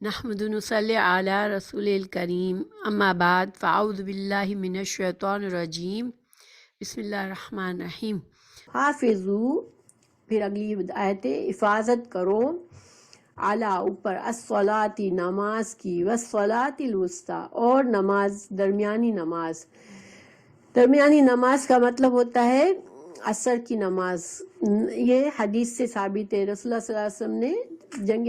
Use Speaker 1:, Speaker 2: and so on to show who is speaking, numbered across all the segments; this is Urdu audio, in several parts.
Speaker 1: نحمد نصلی علی رسول الکریم اما بعد فاعوذ باللہ من الشیطان الرجیم بسم اللہ الرحمن الرحیم۔ حافظو، پھر اگلی آیت ہے، حفاظت کرو، اعلیٰ اوپر، الصلاۃ نماز کی، والصلاۃ الوسطیٰ اور نماز درمیانی نماز۔ درمیانی نماز کا مطلب ہوتا ہے عصر کی نماز۔ یہ حدیث سے ثابت ہے، رسول اللہ صلی اللہ علیہ وسلم نے جنگ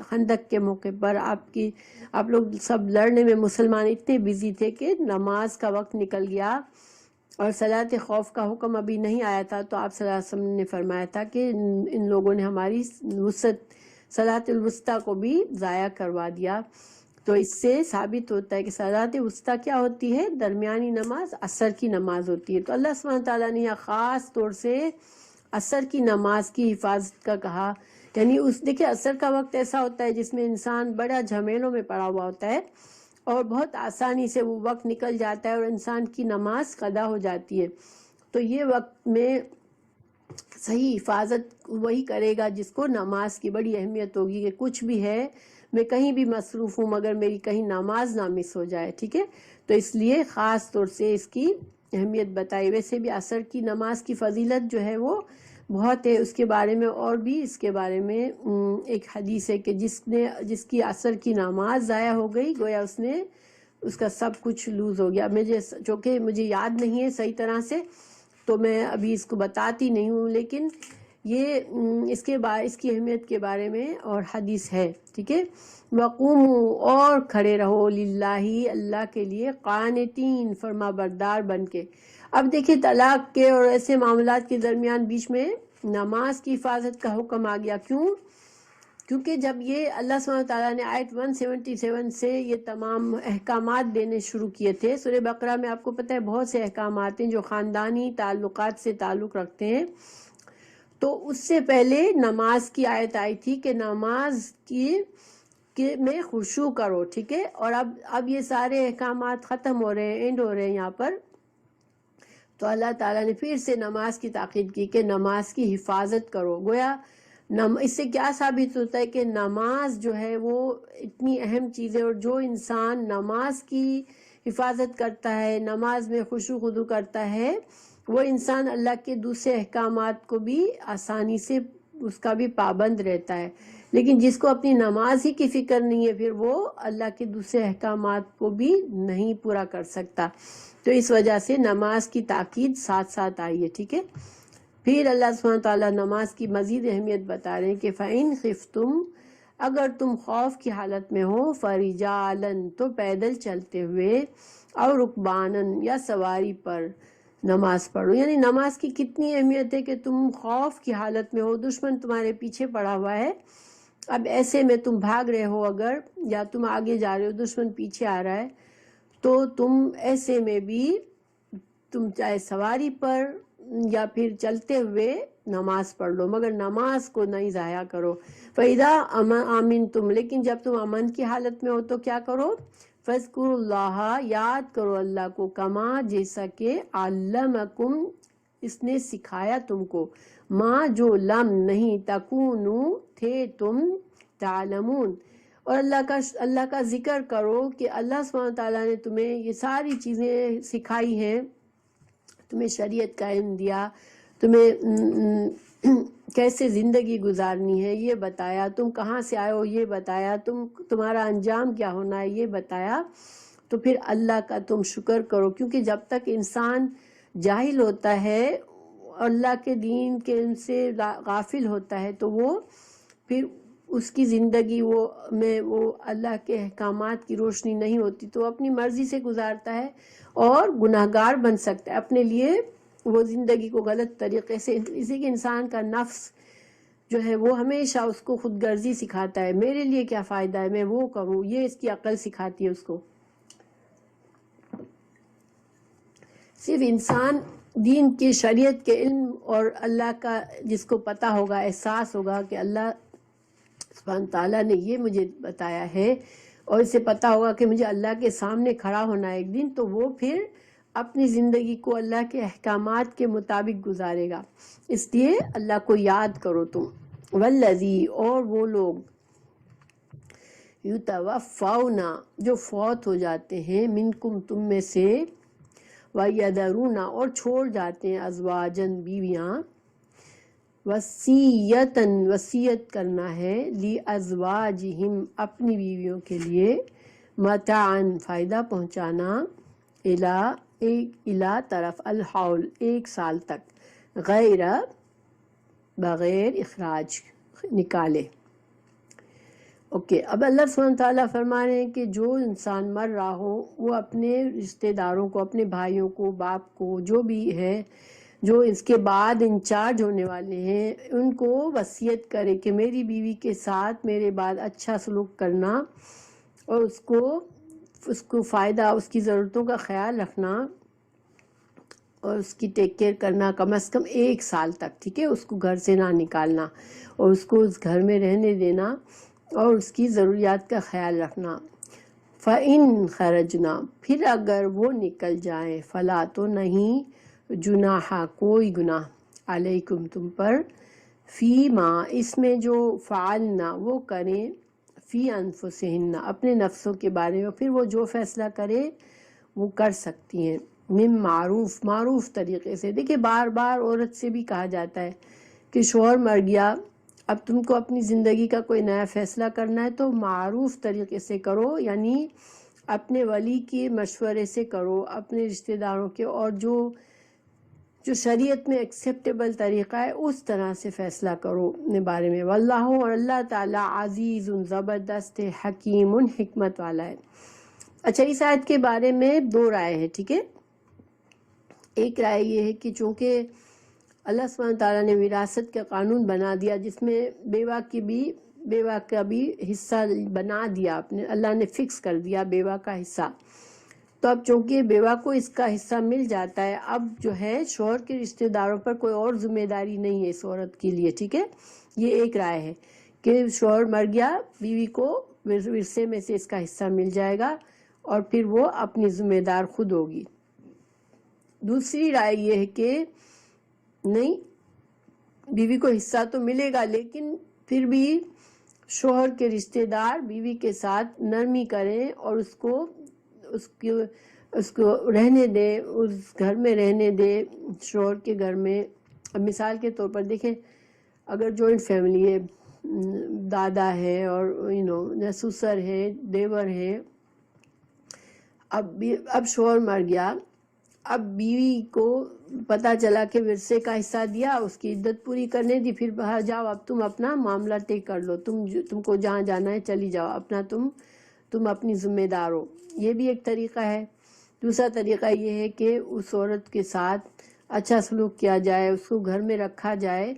Speaker 1: خندق کے موقع پر آپ لوگ سب لڑنے میں مسلمان اتنے بزی تھے کہ نماز کا وقت نکل گیا اور صلاۃ خوف کا حکم ابھی نہیں آیا تھا، تو آپ صلی اللہ علیہ وسلم نے فرمایا تھا کہ ان لوگوں نے ہماری وسط صلاۃ الوسطیٰ کو بھی ضائع کروا دیا۔ تو اس سے ثابت ہوتا ہے کہ صلاۃ وسطیٰ کیا ہوتی ہے؟ درمیانی نماز، عصر کی نماز ہوتی ہے۔ تو اللہ سبحانہ تعالیٰ نے یہاں خاص طور سے عصر کی نماز کی حفاظت کا کہا، یعنی دیکھیں عصر کا وقت ایسا ہوتا ہے جس میں انسان بڑا جھمیلوں میں پڑا ہوا ہوتا ہے اور بہت آسانی سے وہ وقت نکل جاتا ہے اور انسان کی نماز قضا ہو جاتی ہے۔ تو یہ وقت میں صحیح حفاظت وہی کرے گا جس کو نماز کی بڑی اہمیت ہوگی کہ کچھ بھی ہے، میں کہیں بھی مصروف ہوں مگر میری کہیں نماز نہ مس ہو جائے، ٹھیک ہے؟ تو اس لیے خاص طور سے اس کی اہمیت بتائی۔ ویسے بھی عصر کی نماز کی فضیلت جو ہے وہ بہت ہے، اس کے بارے میں اور بھی اس کے بارے میں ایک حدیث ہے کہ جس کی عصر کی نماز ضائع ہو گئی گویا اس کا سب کچھ لوز ہو گیا۔ چونکہ مجھے یاد نہیں ہے صحیح طرح سے تو میں ابھی اس کو بتاتی نہیں ہوں، لیکن یہ اس کی اہمیت کے بارے میں اور حدیث ہے، ٹھیک ہے؟ وقوموا، اور کھڑے رہو، للہ، اللہ کے لیے، قانتین، فرما بردار بن کے۔ اب دیکھیں طلاق کے اور ایسے معاملات کے درمیان بیچ میں نماز کی حفاظت کا حکم آ گیا۔ کیونکہ جب یہ اللہ سبحانہ تعالیٰ نے آیت 177 سے یہ تمام احکامات دینے شروع کیے تھے، سورہ بقرہ میں آپ کو پتہ ہے بہت سے احکامات ہیں جو خاندانی تعلقات سے تعلق رکھتے ہیں، تو اس سے پہلے نماز کی آیت آئی تھی کہ نماز میں خشوع کرو، ٹھیک ہے؟ اور اب یہ سارے احکامات ختم ہو رہے ہیں، اینڈ ہو رہے ہیں یہاں پر، تو اللہ تعالیٰ نے پھر سے نماز کی تاکید کی کہ نماز کی حفاظت کرو۔ گویا اس سے کیا ثابت ہوتا ہے کہ نماز جو ہے وہ اتنی اہم چیز ہے، اور جو انسان نماز کی حفاظت کرتا ہے، نماز میں خشوع خضوع کرتا ہے، وہ انسان اللہ کے دوسرے احکامات کو بھی آسانی سے اس کا بھی پابند رہتا ہے۔ لیکن جس کو اپنی نماز ہی کی فکر نہیں ہے، پھر وہ اللہ کے دوسرے احکامات کو بھی نہیں پورا کر سکتا۔ تو اس وجہ سے نماز کی تاکید ساتھ ساتھ آئی ہے، ٹھیک ہے؟ پھر اللہ سبحانہ تعالیٰ نماز کی مزید اہمیت بتا رہے ہیں کہ فَإِن خِفْتُمْ، اگر تم خوف کی حالت میں ہو، فَرِجَالًا، تو پیدل چلتے ہوئے، اور رُكْبَانًا، یا سواری پر نماز پڑھو۔ یعنی نماز کی کتنی اہمیت ہے کہ تم خوف کی حالت میں ہو، دشمن تمہارے پیچھے پڑا ہوا ہے، اب ایسے میں تم بھاگ رہے ہو اگر، یا تم آگے جا رہے ہو، دشمن پیچھے آ رہا ہے، تو تم ایسے میں بھی تم چاہے سواری پر یا پھر چلتے ہوئے نماز پڑھ لو، مگر نماز کو نہیں ضائع کرو۔ فَإِذَا آمِنْتُمْ، لیکن جب تم امن کی حالت میں ہو تو کیا کرو؟ فَاذْكُرُوا اللَّهَ، یاد کرو اللہ کو، کما، جیسا کہ، عَلَّمَكُمْ، اس نے سکھایا تم کو، ما، جو، لم، نہیں، تکونوا، تھے تم، تعلمون، اور اللہ کا ذکر کرو کہ اللہ سبحانہ تعالیٰ نے تمہیں یہ ساری چیزیں سکھائی ہیں، تمہیں شریعت کا علم دیا، تمہیں کیسے زندگی گزارنی ہے یہ بتایا، تم کہاں سے آئے ہو یہ بتایا، تمہارا انجام کیا ہونا ہے یہ بتایا، تو پھر اللہ کا تم شکر کرو۔ کیونکہ جب تک انسان جاہل ہوتا ہے، اللہ کے دین کے علم سے غافل ہوتا ہے، تو وہ پھر اس کی زندگی وہ اللہ کے احکامات کی روشنی نہیں ہوتی، تو وہ اپنی مرضی سے گزارتا ہے اور گناہگار بن سکتا ہے اپنے لیے، وہ زندگی کو غلط طریقے سے، اسی کے انسان کا نفس جو ہے وہ ہمیشہ اس کو خود غرضی سکھاتا ہے، میرے لیے کیا فائدہ ہے، میں وہ کروں، یہ اس کی عقل سکھاتی ہے اس کو۔ صرف انسان دین کی، شریعت کے علم اور اللہ کا جس کو پتہ ہوگا، احساس ہوگا کہ اللہ سبحانہ تعالیٰ نے یہ مجھے بتایا ہے، اور اسے پتہ ہوگا کہ مجھے اللہ کے سامنے کھڑا ہونا ہے ایک دن، تو وہ پھر اپنی زندگی کو اللہ کے احکامات کے مطابق گزارے گا۔ اس لیے اللہ کو یاد کرو تم۔ والذی، اور وہ لوگ، یتوفونا جو فوت ہو جاتے ہیں، منکم تم میں سے، ویذرونا اور چھوڑ جاتے ہیں، ازواجن بیویاں، وصیتاً وصیت کرنا ہے، لازواجہم اپنی بیویوں کے لیے، متاعن فائدہ پہنچانا، الا طرف الحول 1 سال تک، غیر بغیر اخراج نکالے۔ اوکے، اب اللہ سبحانہ تعالیٰ فرما رہے ہیں کہ جو انسان مر رہا ہو وہ اپنے رشتہ داروں کو، اپنے بھائیوں کو، باپ کو، جو بھی ہے، جو اس کے بعد انچارج ہونے والے ہیں، ان کو وصیت کرے کہ میری بیوی کے ساتھ میرے بعد اچھا سلوک کرنا، اور اس کو فائدہ، اس کی ضرورتوں کا خیال رکھنا، اور اس کی ٹیک کیئر کرنا کم از کم 1 سال تک، ٹھیک ہے، اس کو گھر سے نہ نکالنا، اور اس کو اس گھر میں رہنے دینا، اور اس کی ضروریات کا خیال رکھنا۔ فَإِن خَرَجْنَا پھر اگر وہ نکل جائیں، فلا تو نہیں، جناح کوئی گناہ، علیکم تم پر، فی ما اس میں جو فعلنا وہ کریں، فی انفسہن اپنے نفسوں کے بارے میں، پھر وہ جو فیصلہ کرے وہ کر سکتی ہیں، من معروف طریقے سے۔ دیکھیں بار بار عورت سے بھی کہا جاتا ہے کہ شوہر مر گیا، اب تم کو اپنی زندگی کا کوئی نیا فیصلہ کرنا ہے تو معروف طریقے سے کرو، یعنی اپنے ولی کے مشورے سے کرو، اپنے رشتہ داروں کے، اور جو شریعت میں ایکسیپٹیبل طریقہ ہے اس طرح سے فیصلہ کرو اپنے بارے میں۔ واللہ اور اللہ تعالیٰ عزیز زبردست ہے، حکیم حکمت والا ہے۔ اچھا، اس آیت کے بارے میں 2 رائے ہیں، ٹھیک ہے۔ ایک رائے یہ ہے کہ چونکہ اللہ سبحانہ تعالیٰ نے وراثت کا قانون بنا دیا جس میں بیوہ کا بھی حصہ بنا دیا، اپنے اللہ نے فکس کر دیا بیوہ کا حصہ، تو اب چونکہ بیوہ کو اس کا حصہ مل جاتا ہے، اب جو ہے شوہر کے رشتہ داروں پر کوئی اور ذمہ داری نہیں ہے اس عورت کے لیے، ٹھیک ہے۔ یہ ایک رائے ہے کہ شوہر مر گیا، بیوی کو ورثے میں سے اس کا حصہ مل جائے گا، اور پھر وہ اپنی ذمہ دار خود ہوگی۔ دوسری رائے یہ ہے کہ نہیں، بیوی کو حصہ تو ملے گا، لیکن پھر بھی شوہر کے رشتہ دار بیوی کے ساتھ نرمی کریں اور اس کو رہنے دیں، اس گھر میں رہنے دیں، شوہر کے گھر میں۔ اب مثال کے طور پر دیکھیں، اگر جوائنٹ فیملی ہے، دادا ہے اور سسر ہے، دیور ہے، اب شوہر مر گیا، اب بیوی کو پتہ چلا کہ ورثے کا حصہ دیا، اس کی عدت پوری کرنے دی، پھر باہر جاؤ، اب تم اپنا معاملہ طے کر لو، تم کو جہاں جانا ہے چلی جاؤ، اپنا تم اپنی ذمہ دار ہو۔ یہ بھی ایک طریقہ ہے۔ دوسرا طریقہ یہ ہے کہ اس عورت کے ساتھ اچھا سلوک کیا جائے، اس کو گھر میں رکھا جائے،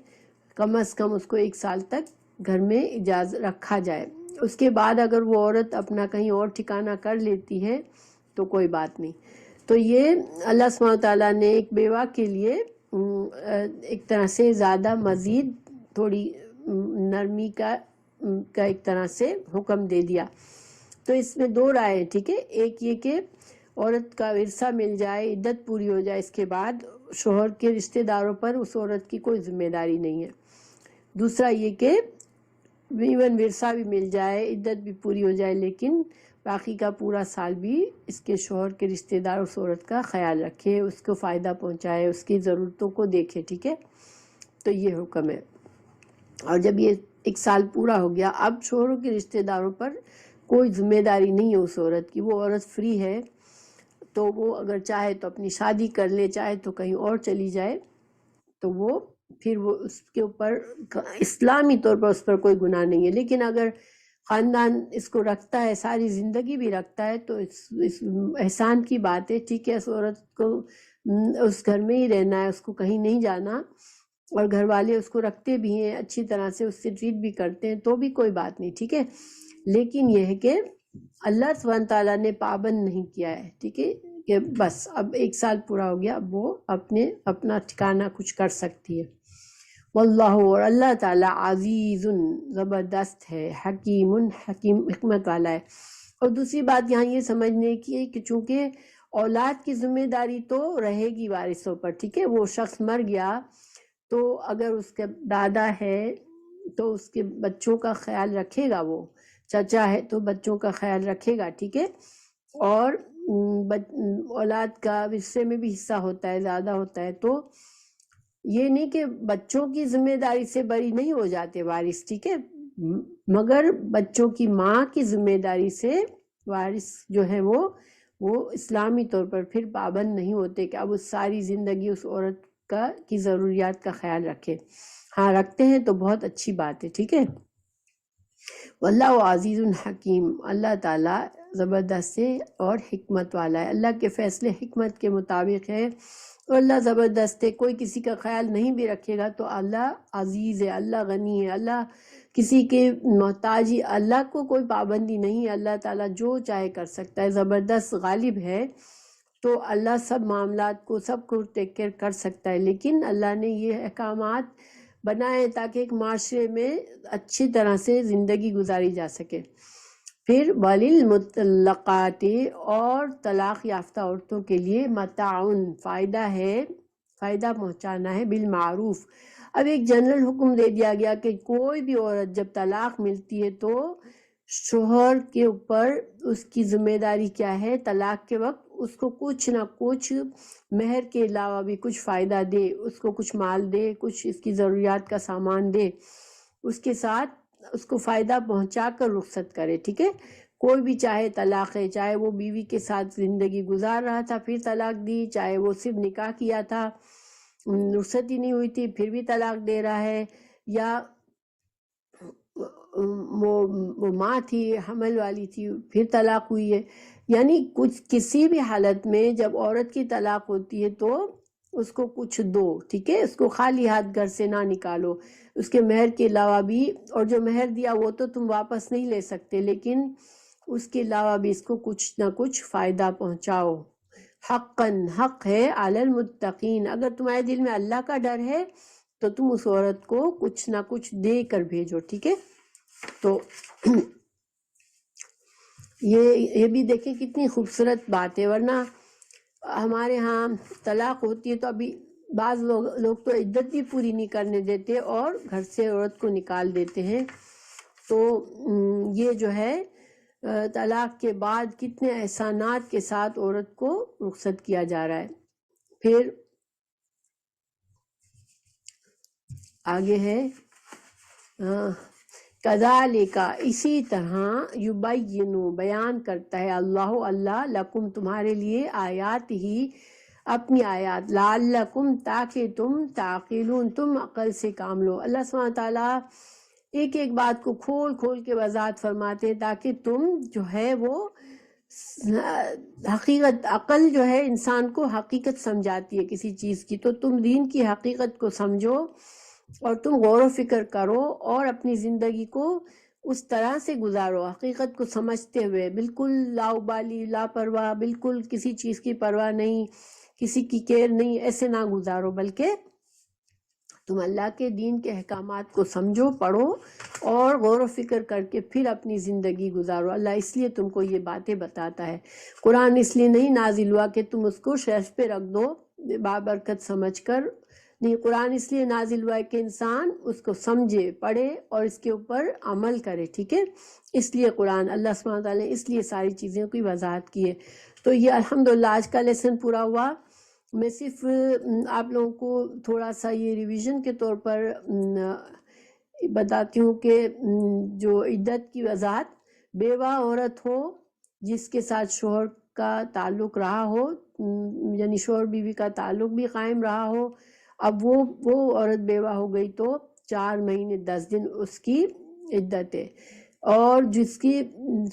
Speaker 1: کم از کم اس کو 1 سال تک گھر میں اجازت رکھا جائے۔ اس کے بعد اگر وہ عورت اپنا کہیں اور ٹھکانہ کر لیتی ہے تو کوئی بات نہیں۔ تو یہ اللہ سبحانہ تعالیٰ نے ایک بیوہ کے لیے ایک طرح سے زیادہ مزید تھوڑی نرمی کا ایک طرح سے حکم دے دیا۔ تو اس میں 2 رائے ہیں، ٹھیک ہے۔ ایک یہ کہ عورت کا ورثہ مل جائے، عدت پوری ہو جائے، اس کے بعد شوہر کے رشتہ داروں پر اس عورت کی کوئی ذمہ داری نہیں ہے۔ دوسرا یہ کہ ایون ورثہ بھی مل جائے، عدت بھی پوری ہو جائے، لیکن باقی کا پورا سال بھی اس کے شوہر کے رشتہ دار اس عورت کا خیال رکھے، اس کو فائدہ پہنچائے، اس کی ضرورتوں کو دیکھے، ٹھیک ہے۔ تو یہ حکم ہے۔ اور جب یہ 1 سال پورا ہو گیا، اب شوہروں کے رشتہ داروں پر کوئی ذمہ داری نہیں ہے اس عورت کی، وہ عورت فری ہے، تو وہ اگر چاہے تو اپنی شادی کر لے، چاہے تو کہیں اور چلی جائے، تو وہ پھر وہ اس کے اوپر اسلامی طور پر اس پر کوئی گناہ نہیں ہے۔ لیکن اگر خاندان اس کو رکھتا ہے، ساری زندگی بھی رکھتا ہے، تو اس احسان کی بات ہے، ٹھیک ہے۔ اس عورت کو اس گھر میں ہی رہنا ہے، اس کو کہیں نہیں جانا، اور گھر والے اس کو رکھتے بھی ہیں اچھی طرح سے، اس سے ٹریٹ بھی کرتے ہیں، تو بھی کوئی بات نہیں، ٹھیک ہے۔ لیکن یہ ہے کہ اللہ سبحانہ تعالیٰ نے پابند نہیں کیا ہے، ٹھیک ہے، کہ بس اب 1 سال پورا ہو گیا، اب وہ اپنا ٹھکانہ کچھ کر سکتی ہے۔ واللہ اور اللہ تعالیٰ عزیز زبردست ہے، حکیم حکمت والا ہے۔ اور دوسری بات یہاں یہ سمجھنے کی ہے کہ چونکہ اولاد کی ذمہ داری تو رہے گی وارثوں پر، ٹھیک ہے، وہ شخص مر گیا تو اگر اس کا دادا ہے تو اس کے بچوں کا خیال رکھے گا وہ، چچا ہے تو بچوں کا خیال رکھے گا، ٹھیک ہے، اور اولاد کا ورثے میں بھی حصہ ہوتا ہے، زیادہ ہوتا ہے، تو یہ نہیں کہ بچوں کی ذمہ داری سے بری نہیں ہو جاتے وارث، ٹھیک ہے، مگر بچوں کی ماں کی ذمہ داری سے وارث جو ہے وہ اسلامی طور پر پھر پابند نہیں ہوتے کہ اب وہ ساری زندگی اس عورت کی ضروریات کا خیال رکھے۔ ہاں رکھتے ہیں تو بہت اچھی بات ہے، ٹھیک ہے۔ واللہ عزیز الحکیم، اللہ تعالیٰ زبردست ہے اور حکمت والا ہے، اللہ کے فیصلے حکمت کے مطابق ہے، اور اللہ زبردست ہے، کوئی کسی کا خیال نہیں بھی رکھے گا تو اللہ عزیز ہے، اللہ غنی ہے، اللہ کسی کے محتاجی، اللہ کو کوئی پابندی نہیں ہے، اللہ تعالیٰ جو چاہے کر سکتا ہے، زبردست غالب ہے، تو اللہ سب معاملات کو سب کو ٹیک کیئر کر سکتا ہے، لیکن اللہ نے یہ احکامات بنائے تاکہ ایک معاشرے میں اچھی طرح سے زندگی گزاری جا سکے۔ پھر وَلِلْمُطَلَّقَاتِ، اور طلاق یافتہ عورتوں کے لیے متاعن، فائدہ ہے، فائدہ پہنچانا ہے، بالمعروف۔ اب ایک جنرل حکم دے دیا گیا کہ کوئی بھی عورت جب طلاق ملتی ہے تو شوہر کے اوپر اس کی ذمہ داری کیا ہے، طلاق کے وقت اس کو کچھ نہ کچھ مہر کے علاوہ بھی کچھ فائدہ دے، اس کو کچھ مال دے، کچھ اس کی ضروریات کا سامان دے، اس کے ساتھ اس کو فائدہ پہنچا کر رخصت کرے، ٹھیک ہے۔ کوئی بھی چاہے طلاق ہے، چاہے وہ بیوی کے ساتھ زندگی گزار رہا تھا پھر طلاق دی، چاہے وہ صرف نکاح کیا تھا رخصت ہی نہیں ہوئی تھی پھر بھی طلاق دے رہا ہے، یا وہ ماں تھی حمل والی تھی پھر طلاق ہوئی ہے، یعنی کسی بھی حالت میں جب عورت کی طلاق ہوتی ہے تو اس کو کچھ دو، ٹھیک ہے، اس کو خالی ہاتھ گھر سے نہ نکالو، اس کے مہر کے علاوہ بھی، اور جو مہر دیا وہ تو تم واپس نہیں لے سکتے، لیکن اس کے علاوہ بھی اس کو کچھ نہ کچھ فائدہ پہنچاؤ۔ حقاً، حق ہے، علی المتقین، اگر تمہارے دل میں اللہ کا ڈر ہے تو تم اس عورت کو کچھ نہ کچھ دے کر بھیجو، ٹھیک ہے۔ تو یہ بھی دیکھیں کتنی خوبصورت بات ہے، ورنہ ہمارے ہاں طلاق ہوتی ہے تو ابھی بعض لوگ تو عدت بھی پوری نہیں کرنے دیتے اور گھر سے عورت کو نکال دیتے ہیں، تو یہ جو ہے طلاق کے بعد کتنے احسانات کے ساتھ عورت کو رخصت کیا جا رہا ہے۔ پھر آگے ہے کذالک، اسی طرح یبین، بیان کرتا ہے اللہ لکم، تمہارے لیے، آیات ہی، اپنی آیات، لعلکم، تاکہ تم، تعقلون، تم عقل سے کام لو۔ اللہ سبحانہ تعالیٰ ایک ایک بات کو کھول کھول کے وضاحت فرماتے ہیں تاکہ تم جو ہے وہ حقیقت، عقل جو ہے انسان کو حقیقت سمجھاتی ہے کسی چیز کی، تو تم دین کی حقیقت کو سمجھو اور تم غور و فکر کرو اور اپنی زندگی کو اس طرح سے گزارو، حقیقت کو سمجھتے ہوئے، بالکل لاؤبالی، لاپرواہ، بالکل کسی چیز کی پرواہ نہیں، کسی کی کیئر نہیں، ایسے نہ گزارو، بلکہ تم اللہ کے دین کے احکامات کو سمجھو، پڑھو اور غور و فکر کر کے پھر اپنی زندگی گزارو۔ اللہ اس لیے تم کو یہ باتیں بتاتا ہے، قرآن اس لیے نہیں نازل ہوا کہ تم اس کو شیلف پہ رکھ دو بابرکت سمجھ کر، نہیں، قرآن اس لیے نازل ہوا ہے کہ انسان اس کو سمجھے، پڑھے اور اس کے اوپر عمل کرے، ٹھیک ہے۔ اس لیے قرآن، اللہ سبحانہ تعالیٰ نے اس لیے ساری چیزوں کی وضاحت کی ہے۔ تو یہ الحمدللہ آج کا لیسن پورا ہوا۔ میں صرف آپ لوگوں کو تھوڑا سا یہ ریویژن کے طور پر بتاتی ہوں کہ جو عدت کی وضاحت، بیوہ عورت ہو جس کے ساتھ شوہر کا تعلق رہا ہو، یعنی شوہر بیوی کا تعلق بھی قائم رہا ہو، اب وہ عورت بیوہ ہو گئی تو 4 مہینے 10 دن اس کی عدت ہے، اور جس کی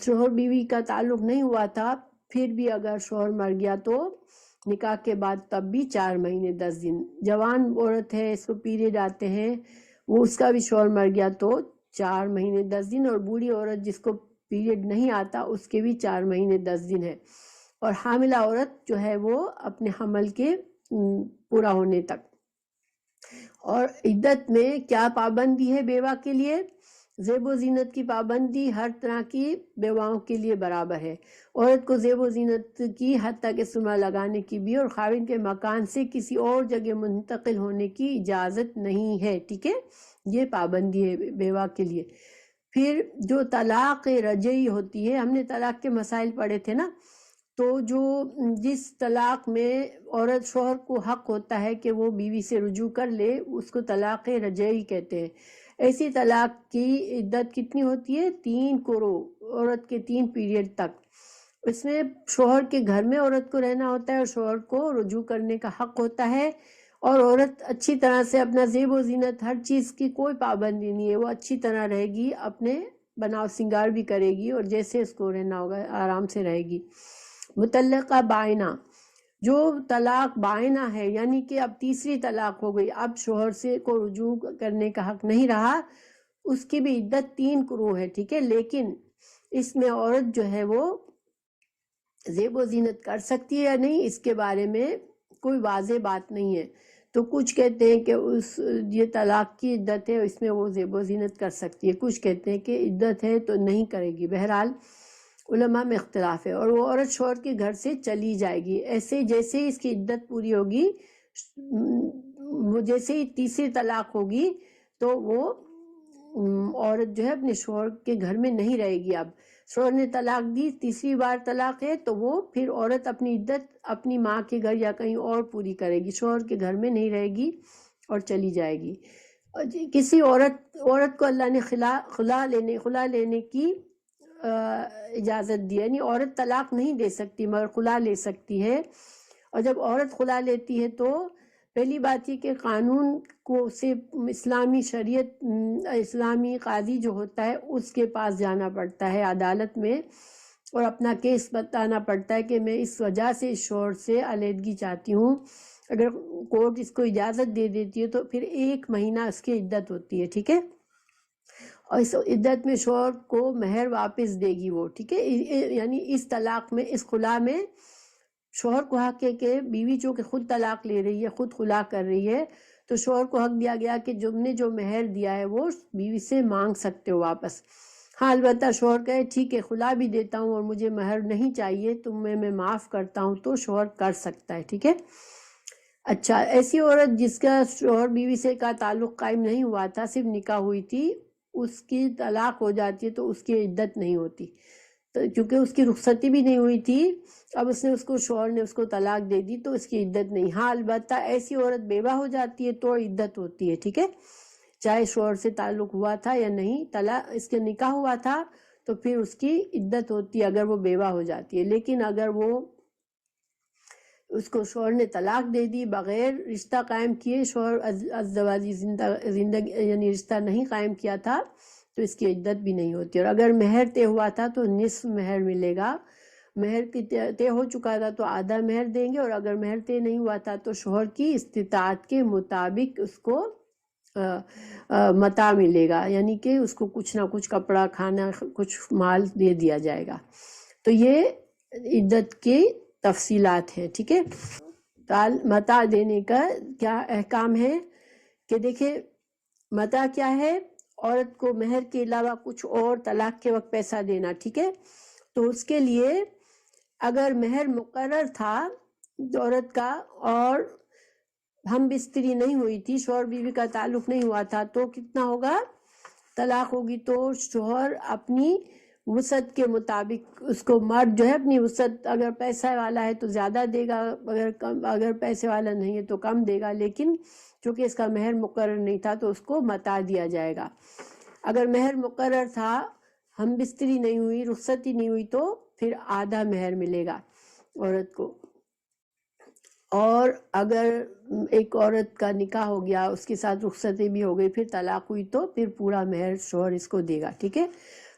Speaker 1: شوہر بیوی کا تعلق نہیں ہوا تھا پھر بھی اگر شوہر مر گیا تو نکاح کے بعد تب بھی 4 مہینے 10 دن۔ جوان عورت ہے، اس کو پیریڈ آتے ہیں، وہ اس کا بھی شوہر مر گیا تو 4 مہینے 10 دن، اور بوڑھی عورت جس کو پیریڈ نہیں آتا اس کے بھی 4 مہینے 10 دن ہے، اور حاملہ عورت جو ہے وہ اپنے حمل کے پورا ہونے تک۔ اور عدت میں کیا پابندی ہے بیوہ کے لیے؟ زیب و زینت کی پابندی ہر طرح کی بیواؤں کے لیے برابر ہے۔ عورت کو زیب و زینت کی حتیٰ کہ سرما لگانے کی بھی اور خاوند کے مکان سے کسی اور جگہ منتقل ہونے کی اجازت نہیں ہے، ٹھیک ہے، یہ پابندی ہے بیوہ کے لیے۔ پھر جو طلاق رجعی ہوتی ہے، ہم نے طلاق کے مسائل پڑھے تھے نا، تو جس طلاق میں عورت شوہر کو حق ہوتا ہے کہ وہ بیوی سے رجوع کر لے، اس کو طلاق رجعی کہتے ہیں۔ ایسی طلاق کی عدت کتنی ہوتی ہے؟ 3 قروء، عورت کے 3 پیریڈ تک۔ اس میں شوہر کے گھر میں عورت کو رہنا ہوتا ہے اور شوہر کو رجوع کرنے کا حق ہوتا ہے، اور عورت اچھی طرح سے اپنا زیب و زینت، ہر چیز کی کوئی پابندی نہیں ہے، وہ اچھی طرح رہے گی، اپنے بناؤ سنگار بھی کرے گی، اور جیسے اس کو رہنا ہوگا آرام سے رہے گی۔ مطلقہ بائنہ، جو طلاق بائنہ ہے، یعنی کہ اب تیسری طلاق ہو گئی، اب شوہر سے کو رجوع کرنے کا حق نہیں رہا، اس کی بھی عدت 3 قروء ہے، ٹھیک ہے۔ لیکن اس میں عورت جو ہے وہ زیب و زینت کر سکتی ہے یا نہیں، اس کے بارے میں کوئی واضح بات نہیں ہے۔ تو کچھ کہتے ہیں کہ یہ طلاق کی عدت ہے، اس میں وہ زیب و زینت کر سکتی ہے، کچھ کہتے ہیں کہ عدت ہے تو نہیں کرے گی۔ بہرحال علماء میں اختلاف ہے۔ اور وہ عورت شوہر کے گھر سے چلی جائے گی، ایسے جیسے ہی اس کی عدت پوری ہوگی، وہ جیسے ہی تیسری طلاق ہوگی تو وہ عورت جو ہے اپنے شوہر کے گھر میں نہیں رہے گی۔ اب شوہر نے طلاق دی، تیسری بار طلاق ہے، تو وہ پھر عورت اپنی عدت اپنی ماں کے گھر یا کہیں اور پوری کرے گی، شوہر کے گھر میں نہیں رہے گی اور چلی جائے گی۔ کسی عورت کو اللہ نے خلا لینے کی اجازت دی، یعنی عورت طلاق نہیں دے سکتی مگر خلا لے سکتی ہے۔ اور جب عورت خلا لیتی ہے تو پہلی بات یہ کہ قانون کو سے اسلامی شریعت، اسلامی قاضی جو ہوتا ہے اس کے پاس جانا پڑتا ہے عدالت میں، اور اپنا کیس بتانا پڑتا ہے کہ میں اس وجہ سے اس شوہر سے علیحدگی چاہتی ہوں۔ اگر کورٹ اس کو اجازت دے دیتی ہے تو پھر 1 مہینہ اس کی عدت ہوتی ہے، ٹھیک ہے۔ اور اس عدت میں شوہر کو مہر واپس دے گی وہ، ٹھیک ہے۔ یعنی اس طلاق میں، اس خلا میں شوہر کو حق ہے کہ بیوی چونکہ خود طلاق لے رہی ہے، خود خلا کر رہی ہے، تو شوہر کو حق دیا گیا کہ تم نے جو مہر دیا ہے وہ بیوی سے مانگ سکتے ہو واپس۔ ہاں البتہ شوہر کہے ٹھیک ہے خلا بھی دیتا ہوں اور مجھے مہر نہیں چاہیے، میں معاف کرتا ہوں، تو شوہر کر سکتا ہے، ٹھیک ہے۔ اچھا، ایسی عورت جس کا شوہر بیوی سے کا تعلق قائم نہیں ہوا تھا، صرف نکاح ہوئی تھی، اس کی طلاق ہو جاتی ہے تو اس کی عدت نہیں ہوتی، کیونکہ اس کی رخصتی بھی نہیں ہوئی تھی، اب شوہر نے اس کو طلاق دے دی تو اس کی عدت نہیں۔ ہاں البتہ ایسی عورت بیوہ ہو جاتی ہے تو عدت ہوتی ہے، ٹھیک ہے، چاہے شوہر سے تعلق ہوا تھا یا نہیں، اس کے نکاح ہوا تھا تو پھر اس کی عدت ہوتی ہے اگر وہ بیوہ ہو جاتی ہے۔ لیکن اگر وہ اس کو شوہر نے طلاق دے دی بغیر رشتہ قائم کیے، شوہر ازدواجی زندگی یعنی رشتہ نہیں قائم کیا تھا، تو اس کی عدت بھی نہیں ہوتی۔ اور اگر مہر طے ہوا تھا تو نصف مہر ملے گا، مہر کی طے ہو چکا تھا تو آدھا مہر دیں گے، اور اگر مہر طے نہیں ہوا تھا تو شوہر کی استطاعت کے مطابق اس کو متاع ملے گا، یعنی کہ اس کو کچھ نہ کچھ کپڑا، کھانا، کچھ مال دے دیا جائے گا۔ تو یہ عدت کی تفصیلات ہیں، ٹھیک ہے۔ متاع دینے کا کیا احکام ہے کہ دیکھیں، متاع کیا ہے؟ عورت کو مہر کے علاوہ کچھ اور طلاق کے وقت پیسہ دینا، ٹھیک ہے۔ تو اس کے لیے اگر مہر مقرر تھا عورت کا اور ہم بستری نہیں ہوئی تھی، شوہر بیوی کا تعلق نہیں ہوا تھا، تو کتنا ہوگا؟ طلاق ہوگی تو شوہر اپنی وسعت کے مطابق، اس کو مرد جو ہے اپنی وسعت، اگر پیسہ والا ہے تو زیادہ دے گا، اگر پیسے والا نہیں ہے تو کم دے گا، لیکن چونکہ اس کا مہر مقرر نہیں تھا تو اس کو متاع دیا جائے گا۔ اگر مہر مقرر تھا، ہم بستری نہیں ہوئی، رخصتی نہیں ہوئی، تو پھر آدھا مہر ملے گا عورت کو۔ اور اگر ایک عورت کا نکاح ہو گیا، اس کے ساتھ رخصتی بھی ہو گئی، پھر طلاق ہوئی، تو پھر پورا مہر شوہر اس کو دے گا، ٹھیک ہے۔